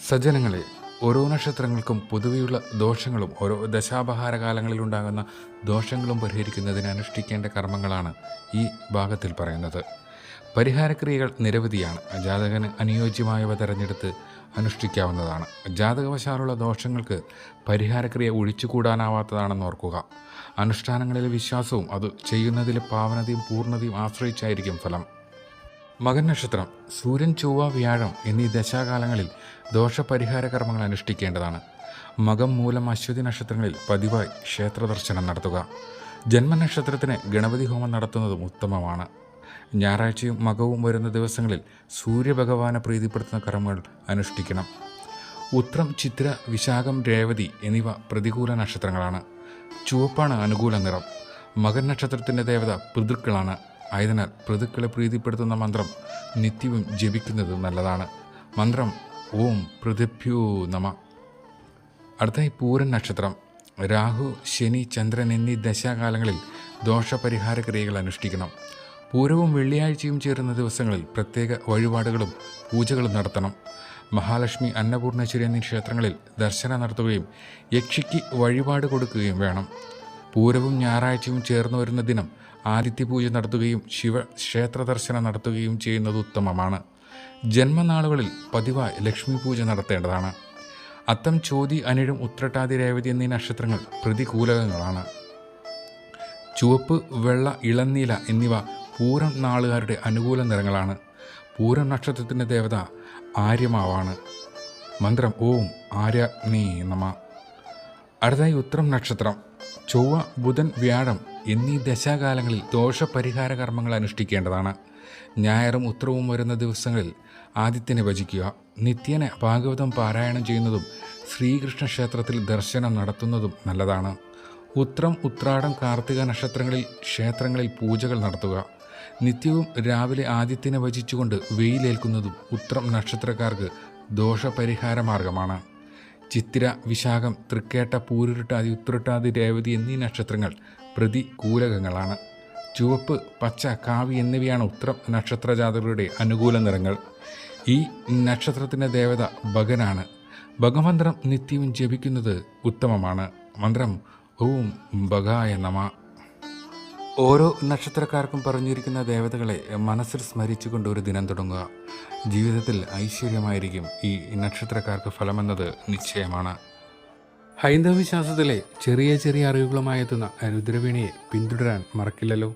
സജ്ജനങ്ങളെ, ഓരോ നക്ഷത്രങ്ങൾക്കും പൊതുവെയുള്ള ദോഷങ്ങളും ഓരോ ദശാപഹാര കാലങ്ങളിലുണ്ടാകുന്ന ദോഷങ്ങളും പരിഹരിക്കുന്നതിന് അനുഷ്ഠിക്കേണ്ട കർമ്മങ്ങളാണ് ഈ ഭാഗത്തിൽ പറയുന്നത്. പരിഹാരക്രിയകൾ നിരവധിയാണ്. ജാതകന് അനുയോജ്യമായവ തിരഞ്ഞെടുത്ത് അനുഷ്ഠിക്കാവുന്നതാണ്. ജാതകവശാലുള്ള ദോഷങ്ങൾക്ക് പരിഹാരക്രിയ ഒഴിച്ചുകൂടാനാവാത്തതാണെന്ന് ഓർക്കുക. അനുഷ്ഠാനങ്ങളിലെ വിശ്വാസവും അത് ചെയ്യുന്നതിലെ പാവനതയും പൂർണ്ണതയും ആശ്രയിച്ചായിരിക്കും ഫലം. മകൻ നക്ഷത്രം, സൂര്യൻ, ചൊവ്വ, വ്യാഴം എന്നീ ദശാകാലങ്ങളിൽ ദോഷപരിഹാര കർമ്മങ്ങൾ അനുഷ്ഠിക്കേണ്ടതാണ്. മകം, മൂലം, അശ്വതി നക്ഷത്രങ്ങളിൽ പതിവായി ക്ഷേത്ര ദർശനം നടത്തുക. ജന്മനക്ഷത്രത്തിന് ഗണപതി ഹോമം നടത്തുന്നതും ഉത്തമമാണ്. ഞായറാഴ്ചയും മകവും വരുന്ന ദിവസങ്ങളിൽ സൂര്യഭഗവാനെ പ്രീതിപ്പെടുത്തുന്ന കർമ്മങ്ങൾ അനുഷ്ഠിക്കണം. ഉത്രം, ചിത്ര, വിശാഖം, രേവതി എന്നിവ പ്രതികൂല നക്ഷത്രങ്ങളാണ്. ചുവപ്പാണ് അനുകൂല നിറം. മകൻ നക്ഷത്രത്തിൻ്റെ ദേവത പിതൃക്കളാണ്. ആയതിനാൽ പിതൃക്കളെ പ്രീതിപ്പെടുത്തുന്ന മന്ത്രം നിത്യവും ജപിക്കുന്നത് നല്ലതാണ്. മന്ത്രം ഓം പൃഥിഭ്യോ നമ. അടുത്തായി പൂരൻ നക്ഷത്രം. രാഹു, ശനി, ചന്ദ്രൻ എന്നീ ദശാകാലങ്ങളിൽ ദോഷപരിഹാര ക്രിയകൾ അനുഷ്ഠിക്കണം. പൂരവും വെള്ളിയാഴ്ചയും ചേരുന്ന ദിവസങ്ങളിൽ പ്രത്യേക വഴിപാടുകളും പൂജകളും നടത്തണം. മഹാലക്ഷ്മി, അന്നപൂർണേശ്വരി എന്നീ ക്ഷേത്രങ്ങളിൽ ദർശനം നടത്തുകയും യക്ഷിക്ക് വഴിപാട് കൊടുക്കുകയും വേണം. പൂരവും ഞായറാഴ്ചയും ചേർന്ന് വരുന്ന ദിനം ആദിത്യപൂജ നടത്തുകയും ക്ഷേത്ര ദർശനം നടത്തുകയും ചെയ്യുന്നത് ഉത്തമമാണ്. ജന്മനാളുകളിൽ പതിവായി ലക്ഷ്മി പൂജ നടത്തേണ്ടതാണ്. അത്തം, ചോതി, അനിഴം, ഉത്രട്ടാതി, രേവതി എന്നീ നക്ഷത്രങ്ങൾ പ്രതികൂലകങ്ങളാണ്. ചുവപ്പ്, വെള്ള, ഇളനീല എന്നിവ പൂരം നാളുകാരുടെ അനുകൂല നിറങ്ങളാണ്. പൂരം നക്ഷത്രത്തിൻ്റെ ദേവത ആര്യമാവാണ്. മന്ത്രം ഓം ആര്യാഗ്നേ നമ. അടുത്തായി ഉത്രം നക്ഷത്രം. ചൊവ്വ, ബുധൻ, വ്യാഴം എന്നീ ദശാകാലങ്ങളിൽ ദോഷപരിഹാര കർമ്മങ്ങൾ അനുഷ്ഠിക്കേണ്ടതാണ്. ഞായറും ഉത്രവും വരുന്ന ദിവസങ്ങളിൽ ആദിത്യനെ ഭജിക്കുക. നിത്യേന ഭാഗവതം പാരായണം ചെയ്യുന്നതും ശ്രീകൃഷ്ണ ക്ഷേത്രത്തിൽ ദർശനം നടത്തുന്നതും നല്ലതാണ്. ഉത്രം, ഉത്രാടം, കാർത്തിക നക്ഷത്രങ്ങളിൽ ക്ഷേത്രങ്ങളിൽ പൂജകൾ നടത്തുക. നിത്യവും രാവിലെ ആദിത്യനെ ഭജിച്ചുകൊണ്ട് വെയിലേൽക്കുന്നതും ഉത്രം നക്ഷത്രക്കാർക്ക് ദോഷപരിഹാര മാർഗമാണ്. ചിത്തിര, വിശാഖം, തൃക്കേട്ട, പൂരുരുട്ടാതി, ഉത്രട്ടാതി, രേവതി എന്നീ നക്ഷത്രങ്ങൾ പ്രതികൂലകങ്ങളാണ്. ചുവപ്പ്, പച്ച, കാവി എന്നിവയാണ് ഉത്രം നക്ഷത്ര ജാതകരുടെ അനുകൂല നിറങ്ങൾ. ഈ നക്ഷത്രത്തിൻ്റെ ദേവത ഭഗനാണ്. ഭഗമന്ത്രം നിത്യവും ജപിക്കുന്നത് ഉത്തമമാണ്. മന്ത്രം ഓം ഭഗായ നമ. ഓരോ നക്ഷത്രക്കാർക്കും പറഞ്ഞിരിക്കുന്ന ദേവതകളെ മനസ്സിൽ സ്മരിച്ചുകൊണ്ട് ഒരു ദിനം തുടങ്ങുക. ജീവിതത്തിൽ ഐശ്വര്യമായിരിക്കും ഈ നക്ഷത്രക്കാർക്ക് ഫലമെന്നത് നിശ്ചയമാണ്. ഹൈന്ദവ വിശ്വാസത്തിലെ ചെറിയ ചെറിയ അറിവുകളുമായി എത്തുന്ന രുദ്രവീണയെ പിന്തുടരാൻ മറക്കില്ലല്ലോ.